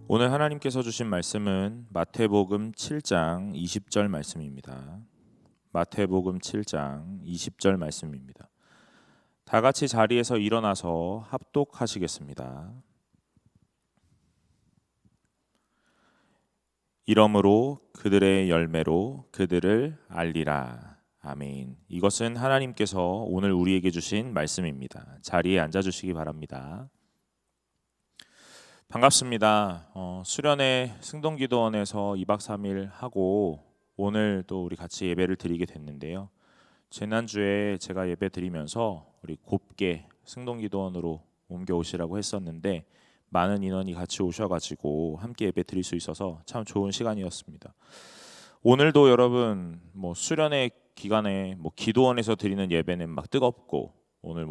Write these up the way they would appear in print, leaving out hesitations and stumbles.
오늘 하나님께서 주신 말씀은 마태복음 7장 20절 말씀입니다. 마태복음 7장 20절 말씀입니다. 다 같이 자리에서 일어나서 합독하시겠습니다. 이러므로 그들의 열매로 그들을 알리라. 아멘. 이것은 하나님께서 오늘 우리에게 주신 말씀입니다. 자리에 앉아 주시기 바랍니다. 반갑습니다. 수련회 승동기도원에서 2박 3일 하고 오늘 또 우리 같이 예배를 드리게 됐는데요. 지난주에 제가 예배 드리면서 우리 곱게 승동기도원으로 옮겨오시라고 했었는데 많은 인원이 같이 오셔가지고 함께 예배 드릴 수 있어서 참 좋은 시간이었습니다. 오늘도 여러분 수련회 기간에 기도원에서 드리는 예배는 막 뜨겁고 오늘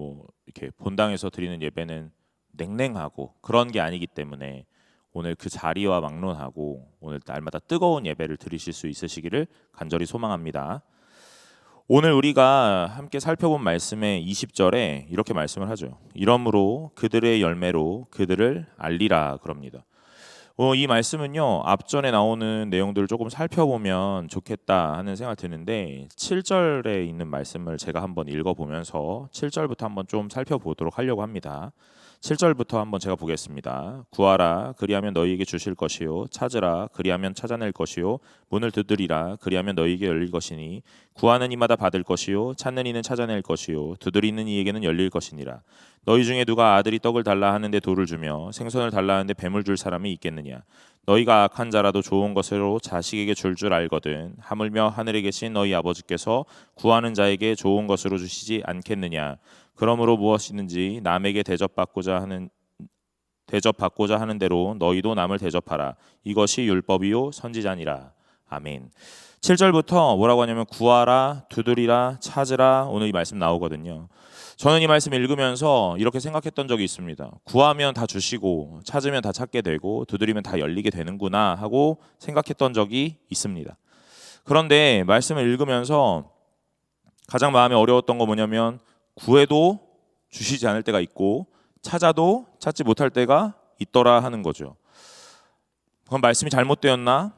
이렇게 본당에서 드리는 예배는 냉랭하고 그런 게 아니기 때문에 오늘 그 자리와 막론하고 오늘 날마다 뜨거운 예배를 드리실 수 있으시기를 간절히 소망합니다. 오늘 우리가 함께 살펴본 말씀의 20절에 이렇게 말씀을 하죠. 이러므로 그들의 열매로 그들을 알리라 그럽니다. 이 말씀은요, 앞전에 나오는 내용들을 조금 살펴보면 좋겠다 하는 생각이 드는데 7절에 있는 말씀을 제가 한번 읽어보면서 7절부터 한번 좀 살펴보도록 하려고 합니다. 7절부터 한번 제가 보겠습니다. 구하라 그리하면 너희에게 주실 것이요 찾으라 그리하면 찾아낼 것이요 문을 두드리라 그리하면 너희에게 열릴 것이니 구하는 이마다 받을 것이요 찾는 이는 찾아낼 것이요 두드리는 이에게는 열릴 것이니라. 너희 중에 누가 아들이 떡을 달라 하는데 돌을 주며 생선을 달라 하는데 뱀을 줄 사람이 있겠느냐. 너희가 악한 자라도 좋은 것으로 자식에게 줄 알거든 하물며 하늘에 계신 너희 아버지께서 구하는 자에게 좋은 것으로 주시지 않겠느냐. 그러므로 무엇이든지 남에게 대접받고자 하는 대로 너희도 남을 대접하라. 이것이 율법이요 선지자니라. 아멘. 7절부터 뭐라고 하냐면 구하라, 두드리라, 찾으라. 오늘 이 말씀 나오거든요. 저는 이 말씀 읽으면서 이렇게 생각했던 적이 있습니다. 구하면 다 주시고 찾으면 다 찾게 되고 두드리면 다 열리게 되는구나 하고 생각했던 적이 있습니다. 그런데 말씀을 읽으면서 가장 마음이 어려웠던 거 뭐냐면 구해도 주시지 않을 때가 있고 찾아도 찾지 못할 때가 있더라 하는 거죠. 그건 말씀이 잘못되었나?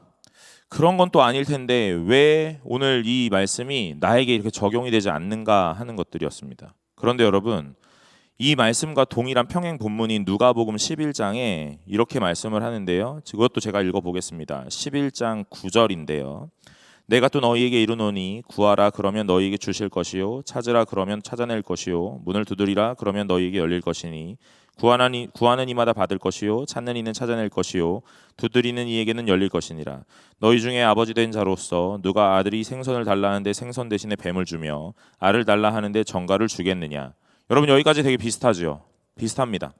그런 건 또 아닐 텐데 왜 오늘 이 말씀이 나에게 이렇게 적용이 되지 않는가 하는 것들이었습니다. 그런데 여러분, 이 말씀과 동일한 평행 본문인 누가복음 11장에 이렇게 말씀을 하는데요. 그것도 제가 읽어보겠습니다. 11장 9절인데요. 내가 또 너희에게 이르노니 구하라 그러면 너희에게 주실 것이요 찾으라 그러면 찾아낼 것이요 문을 두드리라 그러면 너희에게 열릴 것이니 구하는 이마다 받을 것이요 찾는 이는 찾아낼 것이요 두드리는 이에게는 열릴 것이니라. 너희 중에 아버지 된 자로서 누가 아들이 생선을 달라 하는데 생선 대신에 뱀을 주며 알을 달라 하는데 정갈을 주겠느냐. 여러분 여기까지 되게 비슷하죠. 비슷합니다.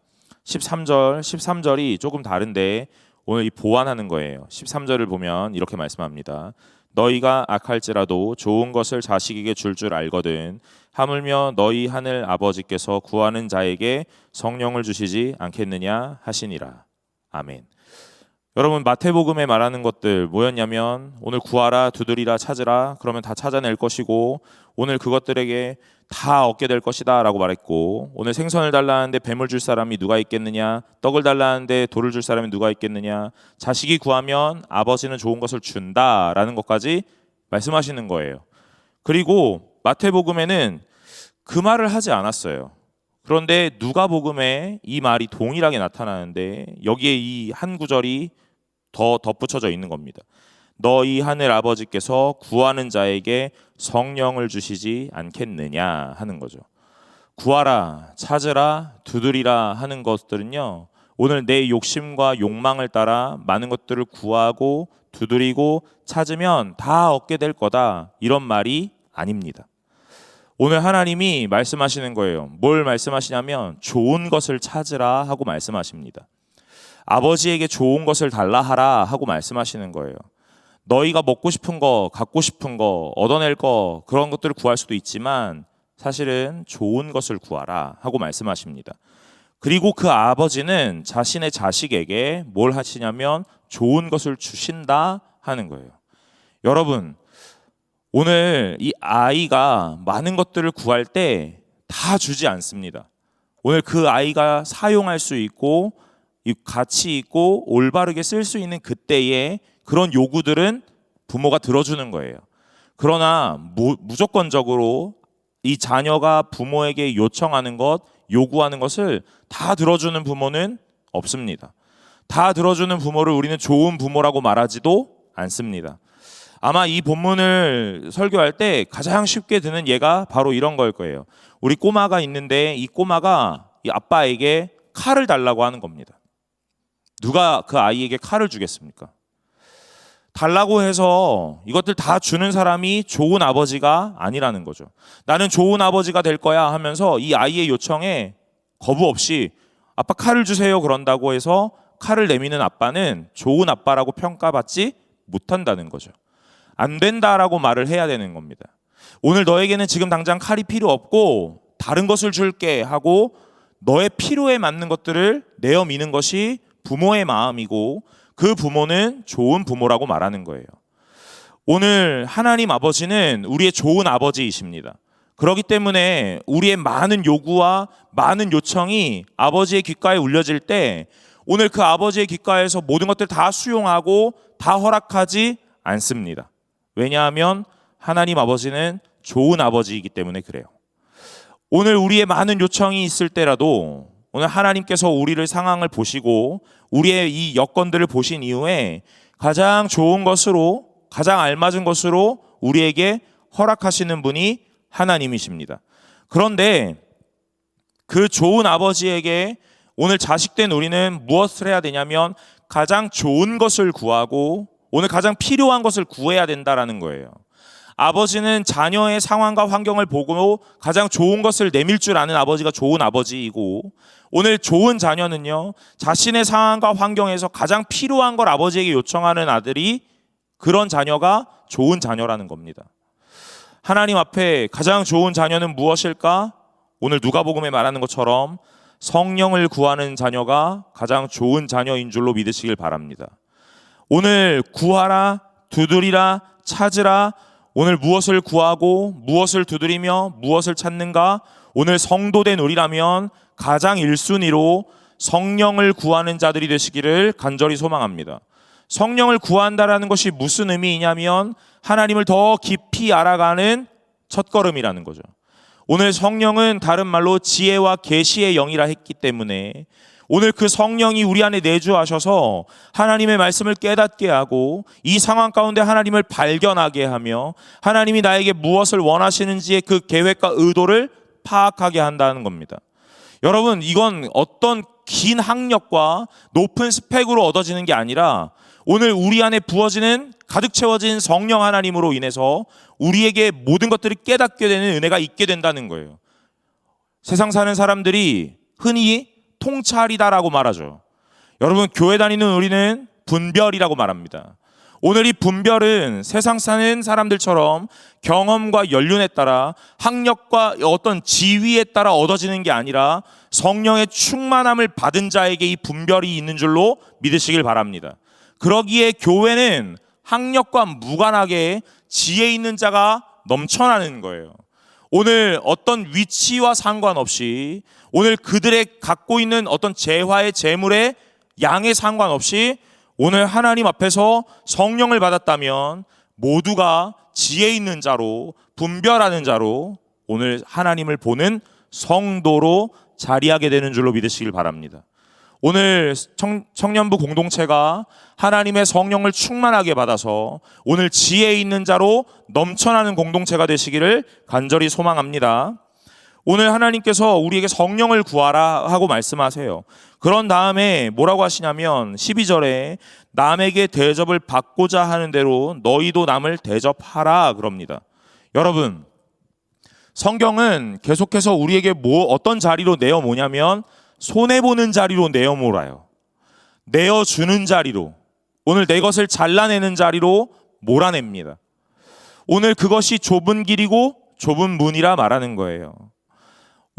13절이 조금 다른데 오늘 이 보완하는 거예요. 13절을 보면 이렇게 말씀합니다. 너희가 악할지라도 좋은 것을 자식에게 줄 알거든 하물며 너희 하늘 아버지께서 구하는 자에게 성령을 주시지 않겠느냐 하시니라. 아멘. 여러분 마태복음에 말하는 것들 뭐였냐면 오늘 구하라 두드리라 찾으라 그러면 다 찾아낼 것이고 오늘 그것들에게 다 얻게 될 것이다 라고 말했고 오늘 생선을 달라 하는데 뱀을 줄 사람이 누가 있겠느냐. 떡을 달라 하는데 돌을 줄 사람이 누가 있겠느냐. 자식이 구하면 아버지는 좋은 것을 준다라는 것까지 말씀하시는 거예요. 그리고 마태복음에는 그 말을 하지 않았어요. 그런데 누가복음에 이 말이 동일하게 나타나는데 여기에 이 한 구절이 더 덧붙여져 있는 겁니다. 너희 하늘 아버지께서 구하는 자에게 성령을 주시지 않겠느냐 하는 거죠. 구하라, 찾으라, 두드리라 하는 것들은요. 오늘 내 욕심과 욕망을 따라 많은 것들을 구하고 두드리고 찾으면 다 얻게 될 거다. 이런 말이 아닙니다. 오늘 하나님이 말씀하시는 거예요. 뭘 말씀하시냐면 좋은 것을 찾으라 하고 말씀하십니다. 아버지에게 좋은 것을 달라 하라 하고 말씀하시는 거예요. 너희가 먹고 싶은 거, 갖고 싶은 거, 얻어낼 거 그런 것들을 구할 수도 있지만 사실은 좋은 것을 구하라 하고 말씀하십니다. 그리고 그 아버지는 자신의 자식에게 뭘 하시냐면 좋은 것을 주신다 하는 거예요. 여러분, 오늘 이 아이가 많은 것들을 구할 때 다 주지 않습니다. 오늘 그 아이가 사용할 수 있고 이 가치 있고 올바르게 쓸 수 있는 그때의 그런 요구들은 부모가 들어주는 거예요. 그러나 무조건적으로 이 자녀가 부모에게 요청하는 것, 요구하는 것을 다 들어주는 부모는 없습니다. 다 들어주는 부모를 우리는 좋은 부모라고 말하지도 않습니다. 아마 이 본문을 설교할 때 가장 쉽게 드는 예가 바로 이런 걸 거예요. 우리 꼬마가 있는데 이 꼬마가 이 아빠에게 칼을 달라고 하는 겁니다. 누가 그 아이에게 칼을 주겠습니까? 달라고 해서 이것들 다 주는 사람이 좋은 아버지가 아니라는 거죠. 나는 좋은 아버지가 될 거야 하면서 이 아이의 요청에 거부 없이 아빠 칼을 주세요 그런다고 해서 칼을 내미는 아빠는 좋은 아빠라고 평가받지 못한다는 거죠. 안 된다라고 말을 해야 되는 겁니다. 오늘 너에게는 지금 당장 칼이 필요 없고 다른 것을 줄게 하고 너의 필요에 맞는 것들을 내어 미는 것이 부모의 마음이고 그 부모는 좋은 부모라고 말하는 거예요. 오늘 하나님 아버지는 우리의 좋은 아버지이십니다. 그렇기 때문에 우리의 많은 요구와 많은 요청이 아버지의 귓가에 울려질 때 오늘 그 아버지의 귓가에서 모든 것들 다 수용하고 다 허락하지 않습니다. 왜냐하면 하나님 아버지는 좋은 아버지이기 때문에 그래요. 오늘 우리의 많은 요청이 있을 때라도 오늘 하나님께서 우리를 상황을 보시고 우리의 이 여건들을 보신 이후에 가장 좋은 것으로 가장 알맞은 것으로 우리에게 허락하시는 분이 하나님이십니다. 그런데 그 좋은 아버지에게 오늘 자식된 우리는 무엇을 해야 되냐면 가장 좋은 것을 구하고 오늘 가장 필요한 것을 구해야 된다라는 거예요. 아버지는 자녀의 상황과 환경을 보고 가장 좋은 것을 내밀 줄 아는 아버지가 좋은 아버지이고 오늘 좋은 자녀는요 자신의 상황과 환경에서 가장 필요한 걸 아버지에게 요청하는 아들이 그런 자녀가 좋은 자녀라는 겁니다. 하나님 앞에 가장 좋은 자녀는 무엇일까? 오늘 누가복음에 말하는 것처럼 성령을 구하는 자녀가 가장 좋은 자녀인 줄로 믿으시길 바랍니다. 오늘 구하라, 두드리라, 찾으라. 오늘 무엇을 구하고 무엇을 두드리며 무엇을 찾는가? 오늘 성도된 우리라면 가장 1순위로 성령을 구하는 자들이 되시기를 간절히 소망합니다. 성령을 구한다라는 것이 무슨 의미이냐면 하나님을 더 깊이 알아가는 첫걸음이라는 거죠. 오늘 성령은 다른 말로 지혜와 계시의 영이라 했기 때문에 오늘 그 성령이 우리 안에 내주하셔서 하나님의 말씀을 깨닫게 하고 이 상황 가운데 하나님을 발견하게 하며 하나님이 나에게 무엇을 원하시는지의 그 계획과 의도를 파악하게 한다는 겁니다. 여러분, 이건 어떤 긴 학력과 높은 스펙으로 얻어지는 게 아니라 오늘 우리 안에 부어지는 가득 채워진 성령 하나님으로 인해서 우리에게 모든 것들을 깨닫게 되는 은혜가 있게 된다는 거예요. 세상 사는 사람들이 흔히 통찰이다라고 말하죠. 여러분, 교회 다니는 우리는 분별이라고 말합니다. 오늘 이 분별은 세상 사는 사람들처럼 경험과 연륜에 따라 학력과 어떤 지위에 따라 얻어지는 게 아니라 성령의 충만함을 받은 자에게 이 분별이 있는 줄로 믿으시길 바랍니다. 그러기에 교회는 학력과 무관하게 지혜 있는 자가 넘쳐나는 거예요. 오늘 어떤 위치와 상관없이 오늘 그들의 갖고 있는 어떤 재화의 재물의 양에 상관없이 오늘 하나님 앞에서 성령을 받았다면 모두가 지혜 있는 자로 분별하는 자로 오늘 하나님을 보는 성도로 자리하게 되는 줄로 믿으시길 바랍니다. 오늘 청년부 공동체가 하나님의 성령을 충만하게 받아서 오늘 지혜 있는 자로 넘쳐나는 공동체가 되시기를 간절히 소망합니다. 오늘 하나님께서 우리에게 성령을 구하라 하고 말씀하세요. 그런 다음에 뭐라고 하시냐면 12절에 남에게 대접을 받고자 하는 대로 너희도 남을 대접하라 그럽니다. 여러분, 성경은 계속해서 우리에게 어떤 자리로 내어모냐면 손해보는 자리로 내어몰아요. 내어주는 자리로, 오늘 내 것을 잘라내는 자리로 몰아냅니다. 오늘 그것이 좁은 길이고 좁은 문이라 말하는 거예요.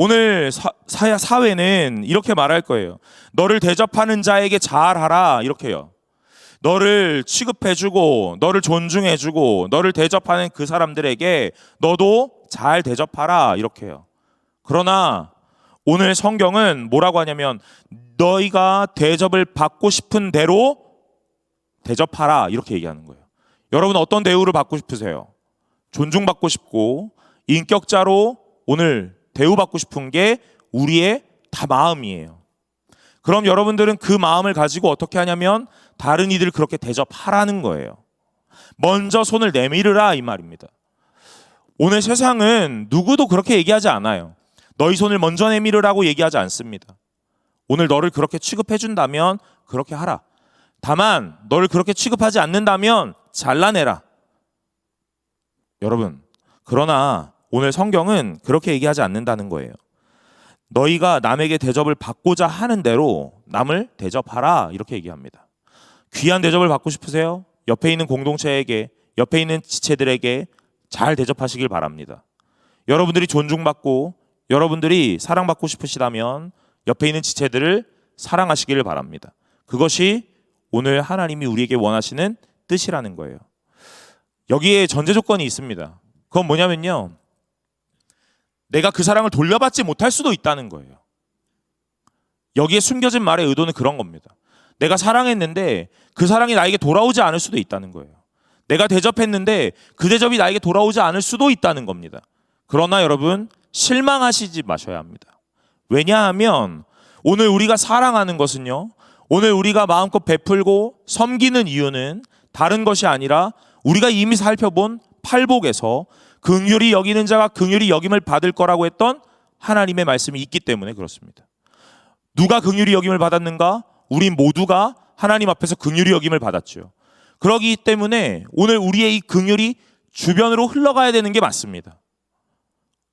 오늘 사회는 이렇게 말할 거예요. 너를 대접하는 자에게 잘하라 이렇게요. 너를 취급해주고 너를 존중해주고 너를 대접하는 그 사람들에게 너도 잘 대접하라 이렇게요. 그러나 오늘 성경은 뭐라고 하냐면 너희가 대접을 받고 싶은 대로 대접하라 이렇게 얘기하는 거예요. 여러분 어떤 대우를 받고 싶으세요? 존중받고 싶고 인격자로 오늘 대우받고 싶은 게 우리의 다 마음이에요. 그럼 여러분들은 그 마음을 가지고 어떻게 하냐면 다른 이들 그렇게 대접하라는 거예요. 먼저 손을 내밀으라 이 말입니다. 오늘 세상은 누구도 그렇게 얘기하지 않아요. 너희 손을 먼저 내밀으라고 얘기하지 않습니다. 오늘 너를 그렇게 취급해준다면 그렇게 하라. 다만 너를 그렇게 취급하지 않는다면 잘라내라. 여러분, 그러나 오늘 성경은 그렇게 얘기하지 않는다는 거예요. 너희가 남에게 대접을 받고자 하는 대로 남을 대접하라 이렇게 얘기합니다. 귀한 대접을 받고 싶으세요? 옆에 있는 공동체에게, 옆에 있는 지체들에게 잘 대접하시길 바랍니다. 여러분들이 존중받고 여러분들이 사랑받고 싶으시다면 옆에 있는 지체들을 사랑하시기를 바랍니다. 그것이 오늘 하나님이 우리에게 원하시는 뜻이라는 거예요. 여기에 전제 조건이 있습니다. 그건 뭐냐면요, 내가 그 사랑을 돌려받지 못할 수도 있다는 거예요. 여기에 숨겨진 말의 의도는 그런 겁니다. 내가 사랑했는데 그 사랑이 나에게 돌아오지 않을 수도 있다는 거예요. 내가 대접했는데 그 대접이 나에게 돌아오지 않을 수도 있다는 겁니다. 그러나 여러분 실망하시지 마셔야 합니다. 왜냐하면 오늘 우리가 사랑하는 것은요, 오늘 우리가 마음껏 베풀고 섬기는 이유는 다른 것이 아니라 우리가 이미 살펴본 팔복에서 긍휼히 여기는 자가 긍휼히 여김을 받을 거라고 했던 하나님의 말씀이 있기 때문에 그렇습니다. 누가 긍휼히 여김을 받았는가? 우리 모두가 하나님 앞에서 긍휼히 여김을 받았죠. 그러기 때문에 오늘 우리의 이 긍휼이 주변으로 흘러가야 되는 게 맞습니다.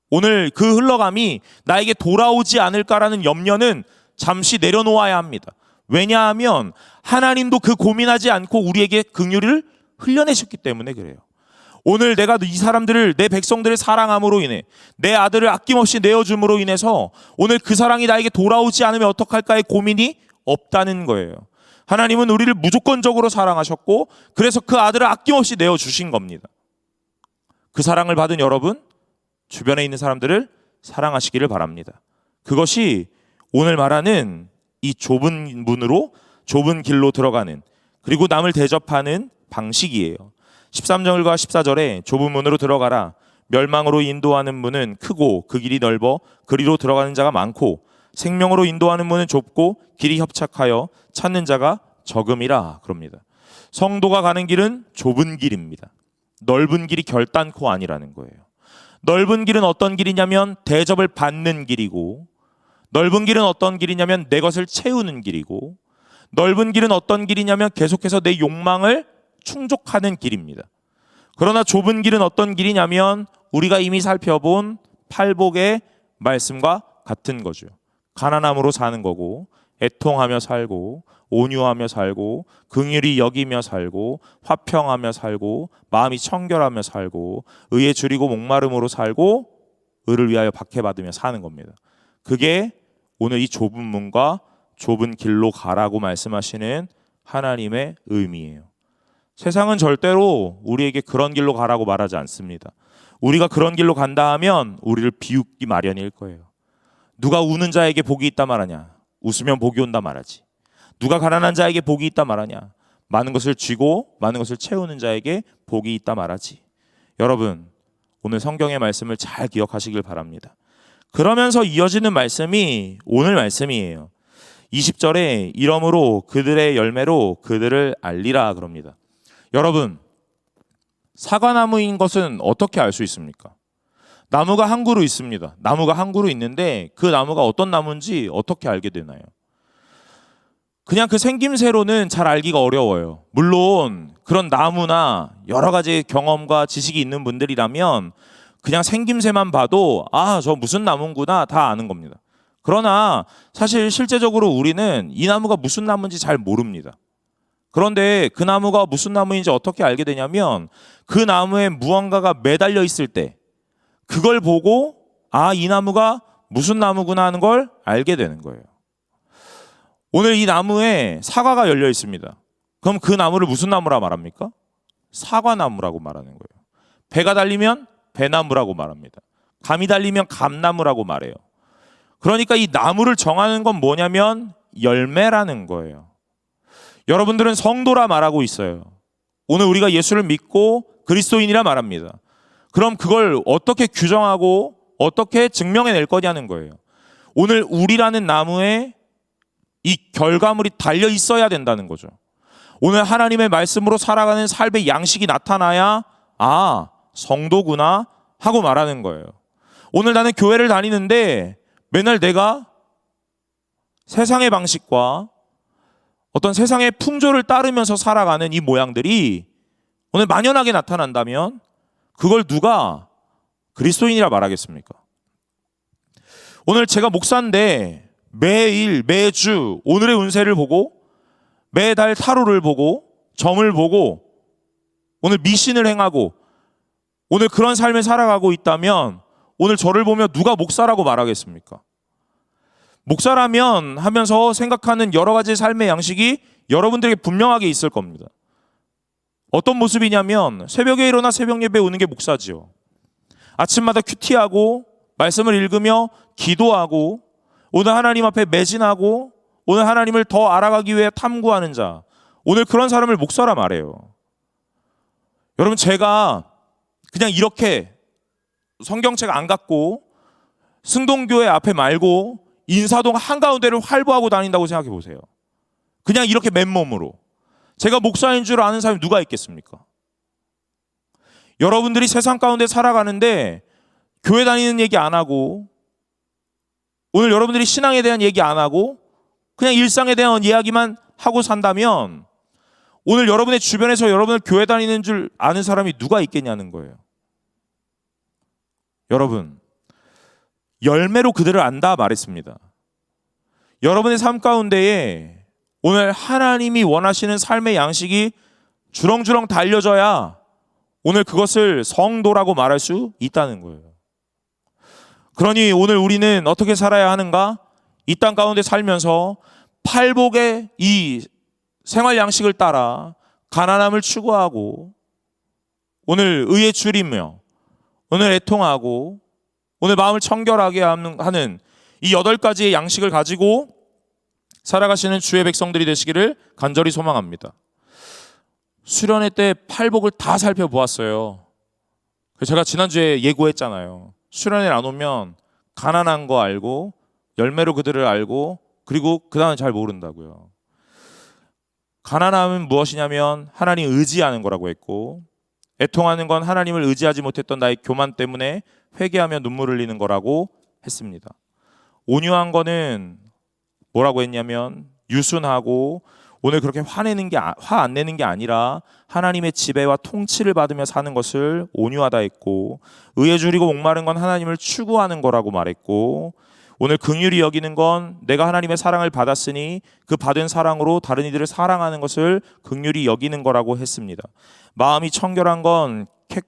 오늘 그 흘러감이 나에게 돌아오지 않을까라는 염려는 잠시 내려놓아야 합니다. 왜냐하면 하나님도 그 고민하지 않고 우리에게 긍휼을 흘려내셨기 때문에 그래요. 오늘 내가 이 사람들을, 내 백성들을 사랑함으로 인해, 내 아들을 아낌없이 내어줌으로 인해서 오늘 그 사랑이 나에게 돌아오지 않으면 어떡할까의 고민이 없다는 거예요. 하나님은 우리를 무조건적으로 사랑하셨고 그래서 그 아들을 아낌없이 내어주신 겁니다. 그 사랑을 받은 여러분, 주변에 있는 사람들을 사랑하시기를 바랍니다. 그것이 오늘 말하는 이 좁은 문으로, 좁은 길로 들어가는, 그리고 남을 대접하는 방식이에요. 13절과 14절에 좁은 문으로 들어가라. 멸망으로 인도하는 문은 크고 그 길이 넓어 그리로 들어가는 자가 많고 생명으로 인도하는 문은 좁고 길이 협착하여 찾는 자가 적음이라 그럽니다. 성도가 가는 길은 좁은 길입니다. 넓은 길이 결단코 아니라는 거예요. 넓은 길은 어떤 길이냐면 대접을 받는 길이고, 넓은 길은 어떤 길이냐면 내 것을 채우는 길이고, 넓은 길은 어떤 길이냐면 계속해서 내 욕망을 충족하는 길입니다. 그러나 좁은 길은 어떤 길이냐면 우리가 이미 살펴본 팔복의 말씀과 같은 거죠. 가난함으로 사는 거고, 애통하며 살고, 온유하며 살고, 긍휼히 여기며 살고, 화평하며 살고, 마음이 청결하며 살고, 의에 줄이고 목마름으로 살고, 의를 위하여 박해받으며 사는 겁니다. 그게 오늘 이 좁은 문과 좁은 길로 가라고 말씀하시는 하나님의 의미예요. 세상은 절대로 우리에게 그런 길로 가라고 말하지 않습니다. 우리가 그런 길로 간다 하면 우리를 비웃기 마련일 거예요. 누가 우는 자에게 복이 있다 말하냐? 웃으면 복이 온다 말하지. 누가 가난한 자에게 복이 있다 말하냐? 많은 것을 쥐고 많은 것을 채우는 자에게 복이 있다 말하지. 여러분, 오늘 성경의 말씀을 잘 기억하시길 바랍니다. 그러면서 이어지는 말씀이 오늘 말씀이에요. 20절에 이러므로 그들의 열매로 그들을 알리라 그럽니다. 여러분, 사과나무인 것은 어떻게 알 수 있습니까? 나무가 한 그루 있습니다. 나무가 한 그루 있는데 그 나무가 어떤 나무인지 어떻게 알게 되나요? 그냥 그 생김새로는 잘 알기가 어려워요. 물론 그런 나무나 여러 가지 경험과 지식이 있는 분들이라면 그냥 생김새만 봐도 저 무슨 나무구나 다 아는 겁니다. 그러나 사실 실제적으로 우리는 이 나무가 무슨 나무인지 잘 모릅니다. 그런데 그 나무가 무슨 나무인지 어떻게 알게 되냐면 그 나무에 무언가가 매달려 있을 때 그걸 보고 이 나무가 무슨 나무구나 하는 걸 알게 되는 거예요. 오늘 이 나무에 사과가 열려 있습니다. 그럼 그 나무를 무슨 나무라 말합니까? 사과나무라고 말하는 거예요. 배가 달리면 배나무라고 말합니다. 감이 달리면 감나무라고 말해요. 그러니까 이 나무를 정하는 건 뭐냐면 열매라는 거예요. 여러분들은 성도라 말하고 있어요. 오늘 우리가 예수를 믿고 그리스도인이라 말합니다. 그럼 그걸 어떻게 규정하고 어떻게 증명해낼 거냐는 거예요. 오늘 우리라는 나무에 이 결과물이 달려 있어야 된다는 거죠. 오늘 하나님의 말씀으로 살아가는 삶의 양식이 나타나야 성도구나 하고 말하는 거예요. 오늘 나는 교회를 다니는데 맨날 내가 세상의 방식과 어떤 세상의 풍조를 따르면서 살아가는 이 모양들이 오늘 만연하게 나타난다면 그걸 누가 그리스도인이라 말하겠습니까? 오늘 제가 목사인데 매일 매주 오늘의 운세를 보고 매달 타로를 보고 점을 보고 오늘 미신을 행하고 오늘 그런 삶을 살아가고 있다면 오늘 저를 보며 누가 목사라고 말하겠습니까? 목사라면 하면서 생각하는 여러 가지 삶의 양식이 여러분들에게 분명하게 있을 겁니다. 어떤 모습이냐면 새벽에 일어나 새벽 예배에 오는 게 목사지요. 아침마다 큐티하고 말씀을 읽으며 기도하고 오늘 하나님 앞에 매진하고 오늘 하나님을 더 알아가기 위해 탐구하는 자, 오늘 그런 사람을 목사라 말해요. 여러분, 제가 그냥 이렇게 성경책 안 갖고 승동교회 앞에 말고 인사동 한가운데를 활보하고 다닌다고 생각해 보세요. 그냥 이렇게 맨몸으로. 제가 목사인 줄 아는 사람이 누가 있겠습니까? 여러분들이 세상 가운데 살아가는데 교회 다니는 얘기 안 하고 오늘 여러분들이 신앙에 대한 얘기 안 하고 그냥 일상에 대한 이야기만 하고 산다면 오늘 여러분의 주변에서 여러분을 교회 다니는 줄 아는 사람이 누가 있겠냐는 거예요. 여러분, 열매로 그들을 안다 말했습니다. 여러분의 삶 가운데에 오늘 하나님이 원하시는 삶의 양식이 주렁주렁 달려져야 오늘 그것을 성도라고 말할 수 있다는 거예요. 그러니 오늘 우리는 어떻게 살아야 하는가? 이 땅 가운데 살면서 팔복의 이 생활 양식을 따라 가난함을 추구하고 오늘 의에 줄이며 오늘 애통하고 오늘 마음을 청결하게 하는 이 8가지의 양식을 가지고 살아가시는 주의 백성들이 되시기를 간절히 소망합니다. 수련회 때 팔복을 다 살펴보았어요. 제가 지난주에 예고했잖아요. 수련회를 안 오면 가난한 거 알고 열매로 그들을 알고 그리고 그 다음에 잘 모른다고요. 가난함은 무엇이냐면 하나님 의지하는 거라고 했고, 애통하는 건 하나님을 의지하지 못했던 나의 교만 때문에 회개하며 눈물 흘리는 거라고 했습니다. 온유한 거는 뭐라고 했냐면 유순하고 오늘 그렇게 화 안 내는 게 아니라 하나님의 지배와 통치를 받으며 사는 것을 온유하다 했고, 의에 줄이고 목마른 건 하나님을 추구하는 거라고 말했고, 오늘 긍휼히 여기는 건 내가 하나님의 사랑을 받았으니 그 받은 사랑으로 다른 이들을 사랑하는 것을 긍휼히 여기는 거라고 했습니다. 마음이 청결한 건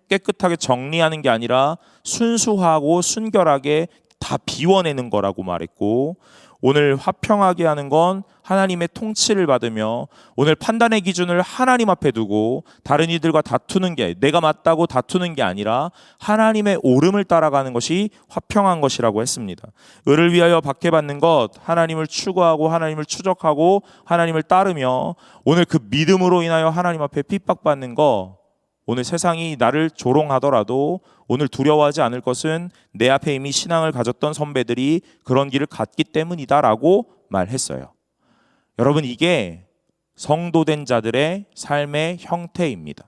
깨끗하게 정리하는 게 아니라 순수하고 순결하게 다 비워내는 거라고 말했고, 오늘 화평하게 하는 건 하나님의 통치를 받으며 오늘 판단의 기준을 하나님 앞에 두고 다른 이들과 다투는 게, 내가 맞다고 다투는 게 아니라 하나님의 옳음을 따라가는 것이 화평한 것이라고 했습니다. 의를 위하여 박해받는 것, 하나님을 추구하고 하나님을 추적하고 하나님을 따르며 오늘 그 믿음으로 인하여 하나님 앞에 핍박받는 것, 오늘 세상이 나를 조롱하더라도 오늘 두려워하지 않을 것은 내 앞에 이미 신앙을 가졌던 선배들이 그런 길을 갔기 때문이다라고 말했어요. 여러분, 이게 성도된 자들의 삶의 형태입니다.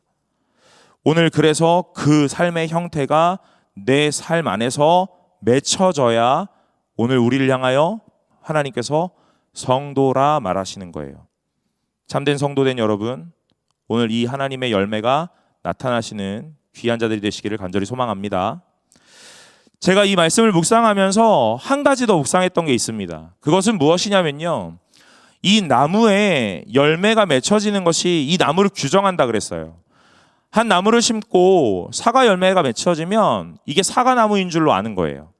오늘 그래서 그 삶의 형태가 내 삶 안에서 맺혀져야 오늘 우리를 향하여 하나님께서 성도라 말하시는 거예요. 참된 성도된 여러분, 오늘 이 하나님의 열매가 나타나시는 귀한 자들이 되시기를 간절히 소망합니다. 제가 이 말씀을 묵상하면서 한 가지 더 묵상했던 게 있습니다. 그것은 무엇이냐면요, 이 나무에 열매가 맺혀지는 것이 이 나무를 규정한다 그랬어요. 한 나무를 심고 사과 열매가 맺혀지면 이게 사과나무인 줄로 아는 거예요.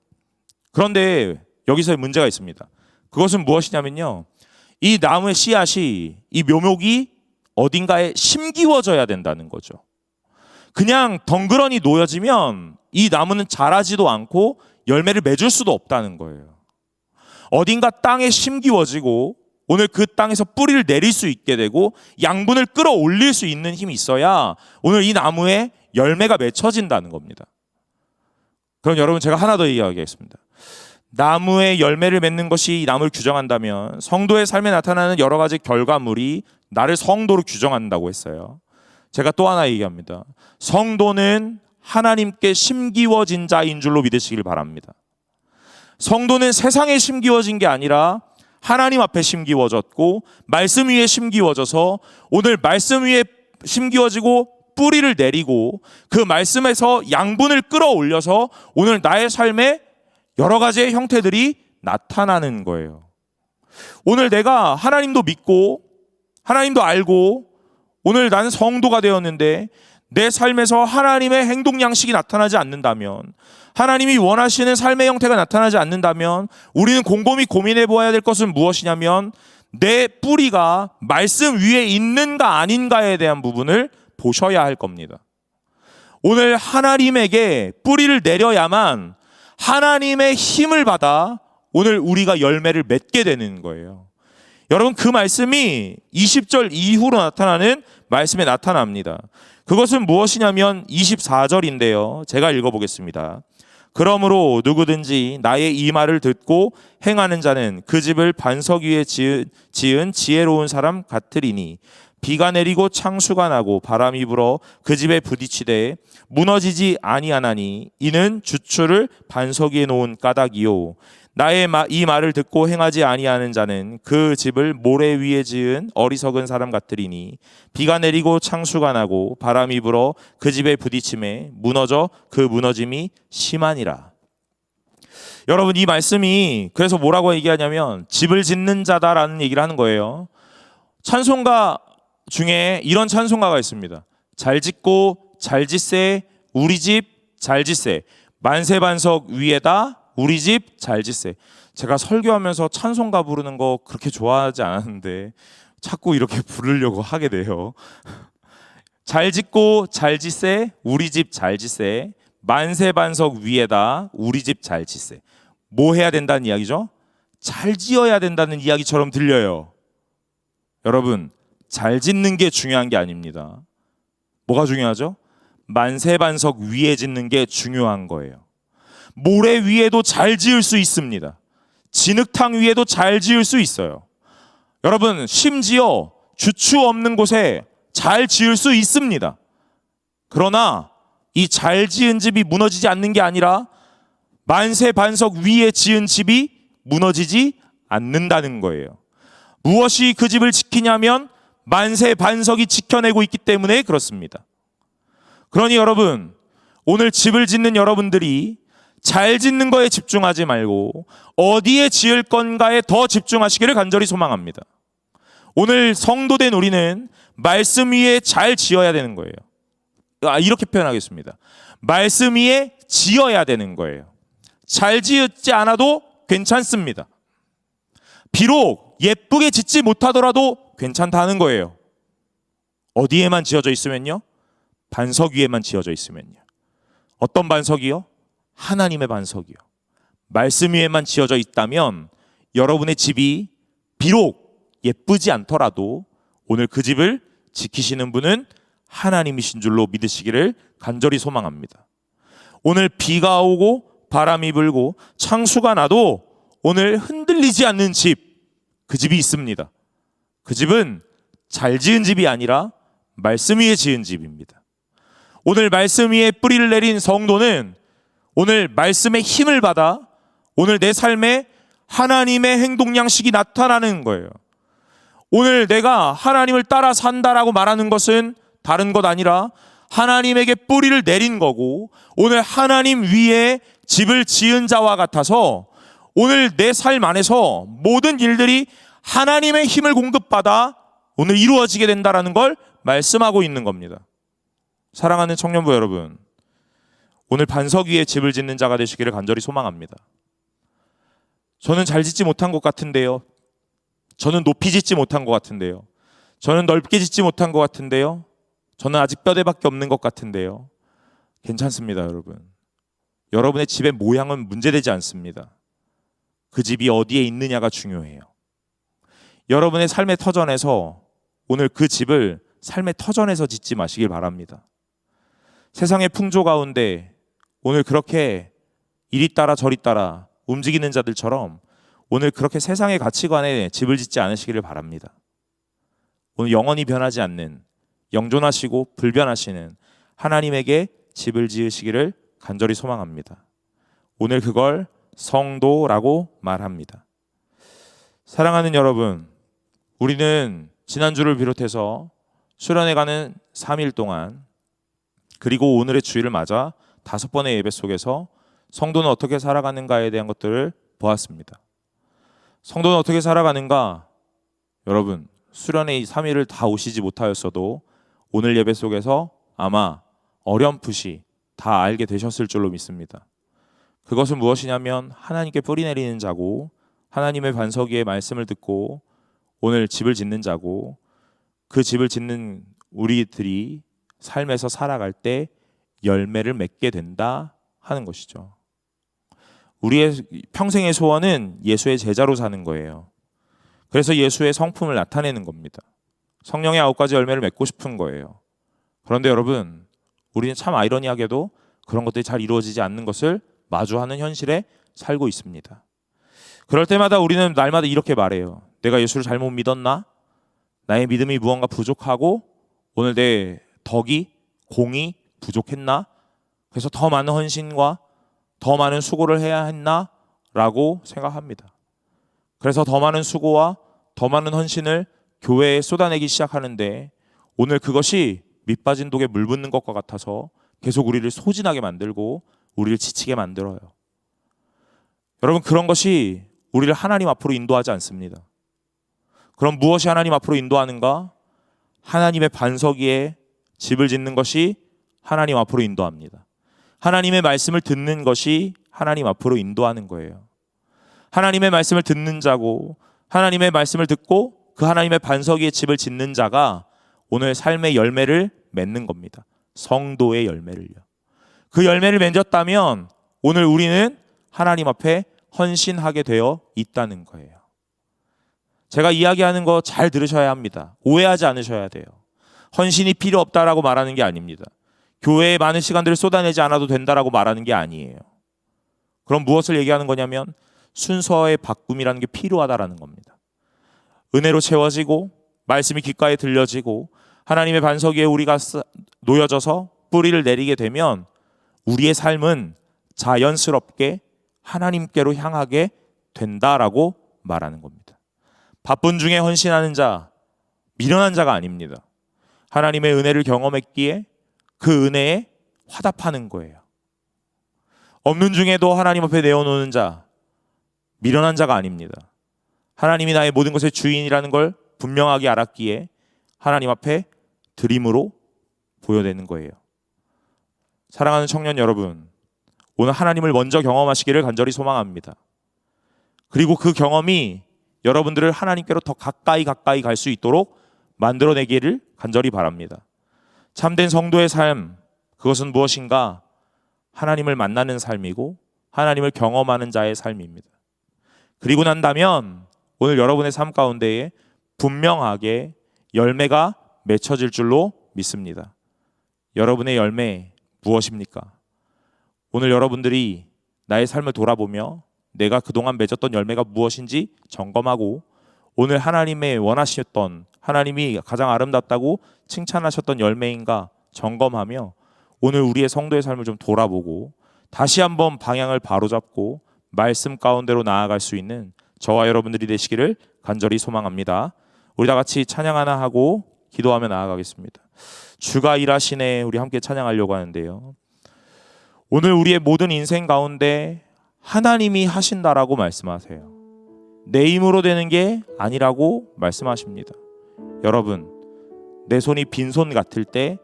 그런데 여기서 문제가 있습니다. 그것은 무엇이냐면요, 이 나무의 씨앗이, 이 묘목이 어딘가에 심기워져야 된다는 거죠. 그냥 덩그러니 놓여지면 이 나무는 자라지도 않고 열매를 맺을 수도 없다는 거예요. 어딘가 땅에 심기워지고 오늘 그 땅에서 뿌리를 내릴 수 있게 되고 양분을 끌어올릴 수 있는 힘이 있어야 오늘 이 나무에 열매가 맺혀진다는 겁니다. 그럼 여러분, 제가 하나 더 이야기하겠습니다. 나무의 열매를 맺는 것이 이 나무를 규정한다면 성도의 삶에 나타나는 여러 가지 결과물이 나를 성도로 규정한다고 했어요. 제가 또 하나 얘기합니다. 성도는 하나님께 심기워진 자인 줄로 믿으시길 바랍니다. 성도는 세상에 심기워진 게 아니라 하나님 앞에 심기워졌고 말씀 위에 심기워져서 오늘 말씀 위에 심기워지고 뿌리를 내리고 그 말씀에서 양분을 끌어올려서 오늘 나의 삶에 여러 가지의 형태들이 나타나는 거예요. 오늘 내가 하나님도 믿고 하나님도 알고 오늘 나는 성도가 되었는데 내 삶에서 하나님의 행동 양식이 나타나지 않는다면, 하나님이 원하시는 삶의 형태가 나타나지 않는다면 우리는 곰곰이 고민해 보아야 될 것은 무엇이냐면 내 뿌리가 말씀 위에 있는가 아닌가에 대한 부분을 보셔야 할 겁니다. 오늘 하나님에게 뿌리를 내려야만 하나님의 힘을 받아 오늘 우리가 열매를 맺게 되는 거예요. 여러분, 그 말씀이 20절 이후로 나타나는 말씀에 나타납니다. 그것은 무엇이냐면 24절인데요. 제가 읽어보겠습니다. 그러므로 누구든지 나의 이 말을 듣고 행하는 자는 그 집을 반석 위에 지은 지혜로운 사람 같으리니 비가 내리고 창수가 나고 바람이 불어 그 집에 부딪히되 무너지지 아니하나니 이는 주추를 반석 위에 놓은 까닭이요. 나의 이 말을 듣고 행하지 아니하는 자는 그 집을 모래 위에 지은 어리석은 사람 같으리니 비가 내리고 창수가 나고 바람이 불어 그 집에 부딪힘에 무너져 그 무너짐이 심하니라. 여러분, 이 말씀이 그래서 뭐라고 얘기하냐면 집을 짓는 자다라는 얘기를 하는 거예요. 찬송가 중에 이런 찬송가가 있습니다. 잘 짓고 잘 짓세 우리 집 잘 짓세 만세반석 위에다 우리 집 잘 짓세. 제가 설교하면서 찬송가 부르는 거 그렇게 좋아하지 않았는데 자꾸 이렇게 부르려고 하게 돼요. 잘 짓고 잘 짓세 우리 집 잘 짓세 만세반석 위에다 우리 집 잘 짓세. 뭐 해야 된다는 이야기죠? 잘 지어야 된다는 이야기처럼 들려요. 여러분, 잘 짓는 게 중요한 게 아닙니다. 뭐가 중요하죠? 만세반석 위에 짓는 게 중요한 거예요. 모래 위에도 잘 지을 수 있습니다. 진흙탕 위에도 잘 지을 수 있어요. 여러분, 심지어 주추 없는 곳에 잘 지을 수 있습니다. 그러나 이 잘 지은 집이 무너지지 않는 게 아니라 만세반석 위에 지은 집이 무너지지 않는다는 거예요. 무엇이 그 집을 지키냐면 만세반석이 지켜내고 있기 때문에 그렇습니다. 그러니 여러분, 오늘 집을 짓는 여러분들이 잘 짓는 거에 집중하지 말고 어디에 지을 건가에 더 집중하시기를 간절히 소망합니다. 오늘 성도된 우리는 말씀 위에 잘 지어야 되는 거예요. 이렇게 표현하겠습니다. 말씀 위에 지어야 되는 거예요. 잘 지었지 않아도 괜찮습니다. 비록 예쁘게 짓지 못하더라도 괜찮다는 거예요. 어디에만 지어져 있으면요? 반석 위에만 지어져 있으면요. 어떤 반석이요? 하나님의 반석이요. 말씀 위에만 지어져 있다면 여러분의 집이 비록 예쁘지 않더라도 오늘 그 집을 지키시는 분은 하나님이신 줄로 믿으시기를 간절히 소망합니다. 오늘 비가 오고 바람이 불고 창수가 나도 오늘 흔들리지 않는 집, 그 집이 있습니다. 그 집은 잘 지은 집이 아니라 말씀 위에 지은 집입니다. 오늘 말씀 위에 뿌리를 내린 성도는 오늘 말씀의 힘을 받아 오늘 내 삶에 하나님의 행동 양식이 나타나는 거예요. 오늘 내가 하나님을 따라 산다라고 말하는 것은 다른 것 아니라 하나님에게 뿌리를 내린 거고 오늘 하나님 위에 집을 지은 자와 같아서 오늘 내 삶 안에서 모든 일들이 하나님의 힘을 공급받아 오늘 이루어지게 된다라는 걸 말씀하고 있는 겁니다. 사랑하는 청년부 여러분, 오늘 반석 위에 집을 짓는 자가 되시기를 간절히 소망합니다. 저는 잘 짓지 못한 것 같은데요. 저는 높이 짓지 못한 것 같은데요. 저는 넓게 짓지 못한 것 같은데요. 저는 아직 뼈대밖에 없는 것 같은데요. 괜찮습니다, 여러분. 여러분의 집의 모양은 문제되지 않습니다. 그 집이 어디에 있느냐가 중요해요. 여러분의 삶의 터전에서 오늘 그 집을 삶의 터전에서 짓지 마시길 바랍니다. 세상의 풍조 가운데 오늘 그렇게 이리 따라 저리 따라 움직이는 자들처럼 오늘 그렇게 세상의 가치관에 집을 짓지 않으시기를 바랍니다. 오늘 영원히 변하지 않는 영존하시고 불변하시는 하나님에게 집을 지으시기를 간절히 소망합니다. 오늘 그걸 성도라고 말합니다. 사랑하는 여러분, 우리는 지난주를 비롯해서 수련회 가는 3일 동안 그리고 오늘의 주일을 맞아 5번의 예배 속에서 성도는 어떻게 살아가는가에 대한 것들을 보았습니다. 성도는 어떻게 살아가는가? 여러분, 수련회 이 3일을 다 오시지 못하였어도 오늘 예배 속에서 아마 어렴풋이 다 알게 되셨을 줄로 믿습니다. 그것은 무엇이냐면 하나님께 뿌리 내리는 자고 하나님의 반석 위에 말씀을 듣고 오늘 집을 짓는 자고 그 집을 짓는 우리들이 삶에서 살아갈 때 열매를 맺게 된다 하는 것이죠. 우리의 평생의 소원은 예수의 제자로 사는 거예요. 그래서 예수의 성품을 나타내는 겁니다. 성령의 9가지 열매를 맺고 싶은 거예요. 그런데 여러분, 우리는 참 아이러니하게도 그런 것들이 잘 이루어지지 않는 것을 마주하는 현실에 살고 있습니다. 그럴 때마다 우리는 날마다 이렇게 말해요. 내가 예수를 잘못 믿었나? 나의 믿음이 무언가 부족하고 오늘 내 덕이 공이 부족했나? 그래서 더 많은 헌신과 더 많은 수고를 해야 했나? 라고 생각합니다. 그래서 더 많은 수고와 더 많은 헌신을 교회에 쏟아내기 시작하는데 오늘 그것이 밑빠진 독에 물 붓는 것과 같아서 계속 우리를 소진하게 만들고 우리를 지치게 만들어요. 여러분, 그런 것이 우리를 하나님 앞으로 인도하지 않습니다. 그럼 무엇이 하나님 앞으로 인도하는가? 하나님의 반석 위에 집을 짓는 것이 하나님 앞으로 인도합니다. 하나님의 말씀을 듣는 것이 하나님 앞으로 인도하는 거예요. 하나님의 말씀을 듣는 자고 하나님의 말씀을 듣고 그 하나님의 반석 위에 집을 짓는 자가 오늘 삶의 열매를 맺는 겁니다. 성도의 열매를요. 그 열매를 맺었다면 오늘 우리는 하나님 앞에 헌신하게 되어 있다는 거예요. 제가 이야기하는 거 잘 들으셔야 합니다. 오해하지 않으셔야 돼요. 헌신이 필요 없다라고 말하는 게 아닙니다. 교회에 많은 시간들을 쏟아내지 않아도 된다라고 말하는 게 아니에요. 그럼 무엇을 얘기하는 거냐면 순서의 바꿈이라는 게 필요하다라는 겁니다. 은혜로 채워지고 말씀이 귓가에 들려지고 하나님의 반석 위에 우리가 놓여져서 뿌리를 내리게 되면 우리의 삶은 자연스럽게 하나님께로 향하게 된다라고 말하는 겁니다. 바쁜 중에 헌신하는 자, 미련한 자가 아닙니다. 하나님의 은혜를 경험했기에 그 은혜에 화답하는 거예요. 없는 중에도 하나님 앞에 내어놓는 자, 미련한 자가 아닙니다. 하나님이 나의 모든 것의 주인이라는 걸 분명하게 알았기에 하나님 앞에 드림으로 보여내는 거예요. 사랑하는 청년 여러분, 오늘 하나님을 먼저 경험하시기를 간절히 소망합니다. 그리고 그 경험이 여러분들을 하나님께로 더 가까이 갈 수 있도록 만들어내기를 간절히 바랍니다. 참된 성도의 삶, 그것은 무엇인가? 하나님을 만나는 삶이고 하나님을 경험하는 자의 삶입니다. 그리고 난다면 오늘 여러분의 삶 가운데에 분명하게 열매가 맺혀질 줄로 믿습니다. 여러분의 열매 무엇입니까? 오늘 여러분들이 나의 삶을 돌아보며 내가 그동안 맺었던 열매가 무엇인지 점검하고 오늘 하나님의 원하셨던, 하나님이 가장 아름답다고 칭찬하셨던 열매인가 점검하며 오늘 우리의 성도의 삶을 좀 돌아보고 다시 한번 방향을 바로잡고 말씀 가운데로 나아갈 수 있는 저와 여러분들이 되시기를 간절히 소망합니다. 우리 다 같이 찬양 하나 하고 기도하며 나아가겠습니다. 주가 일하시네, 우리 함께 찬양하려고 하는데요. 오늘 우리의 모든 인생 가운데 하나님이 하신다라고 말씀하세요. 내 힘으로 되는 게 아니라고 말씀하십니다. 여러분, 내 손이 빈손 같을 때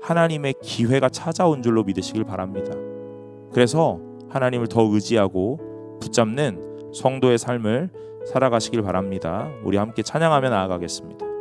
하나님의 기회가 찾아온 줄로 믿으시길 바랍니다. 그래서 하나님을 더 의지하고 붙잡는 성도의 삶을 살아가시길 바랍니다. 우리 함께 찬양하며 나아가겠습니다.